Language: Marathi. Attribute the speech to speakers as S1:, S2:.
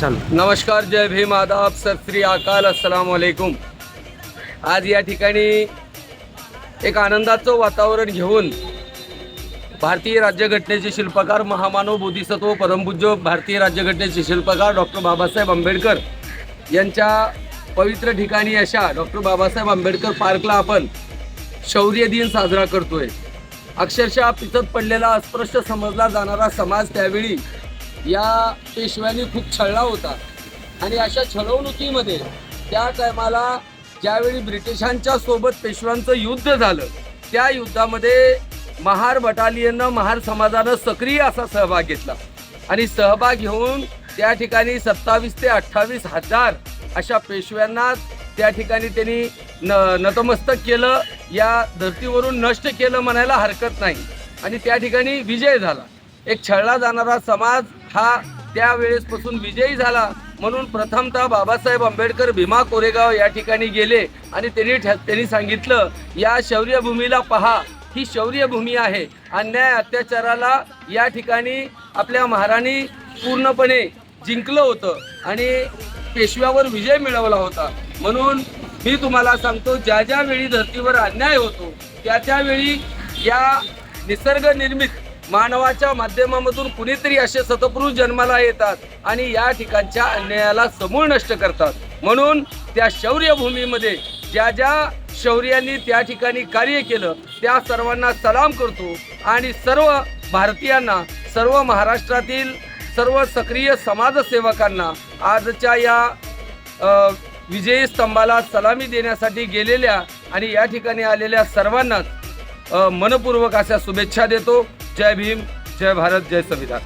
S1: चालू.
S2: नमस्कार, जय भीम, आदाब, सत श्री अकाल, अस्सलाम वालेकुम. आज या ठिकाणी एक आनंदाचं वातावरण घेऊन भारतीय राज्यघटनेचे शिल्पकार, महामानव, बोधिसत्व, परमपूज्य भारतीय राज्यघटनेचे शिल्पकार डॉक्टर बाबासाहेब आंबेडकर यांच्या पवित्र ठिकाणी अशा डॉक्टर बाबासाहेब आंबेडकर पार्कला आपण शौर्य दिन साजरा करतोय. अक्षरशः पिचत पडलेला, अस्पृश्य समजला जाणारा समाज त्यावेळी या पेशव्यांनी खूप छळला होता. आणि अशा छळवणुकीमध्ये त्या टायमाला ज्यावेळी ब्रिटिशांच्या सोबत पेशव्यांचं युद्ध झालं, त्या युद्धामध्ये महार बटालियननं, महार समाजानं सक्रिय असा सहभाग घेतला. आणि सहभाग घेऊन त्या ठिकाणी 27 ते 28 हजार अशा पेशव्यांना त्या ठिकाणी त्यांनी नतमस्तक केलं, या धर्तीवरून नष्ट केलं म्हणायला हरकत नाही. आणि त्या ठिकाणी विजय झाला. एक छळला जाणारा समाज हा त्यावेळेसपासून विजयी झाला. म्हणून प्रथमतः बाबासाहेब आंबेडकर भीमा कोरेगाव या ठिकाणी गेले आणि त्यांनी सांगितलं, या शौर्यभूमीला पहा, ही शौर्यभूमी आहे. अन्याय अत्याचाराला या ठिकाणी आपल्या महाराणी पूर्णपणे जिंकलं होतं आणि पेशव्यावर विजय मिळवला होता. म्हणून मी तुम्हाला सांगतो, ज्या ज्या वेळी धर्तीवर अन्याय होतो त्या त्यावेळी या निसर्ग निर्मित मानवाच्या माध्यमामधून कुणीतरी असे सतपुरुष जन्माला येतात आणि या ठिकाणच्या अन्यायाला समूळ नष्ट करतात. म्हणून त्या शौर्यभूमीमध्ये ज्या ज्या शौर्यांनी त्या ठिकाणी कार्य केलं त्या सर्वांना सलाम करतो. आणि सर्व भारतीयांना, सर्व महाराष्ट्रातील सर्व सक्रिय समाजसेवकांना आजच्या या विजयी स्तंभाला सलामी देण्यासाठी गेलेल्या आणि या ठिकाणी आलेल्या सर्वांनाच मनपूर्वक अशा शुभेच्छा देतो. जय भीम, जय भारत, जय संविधान.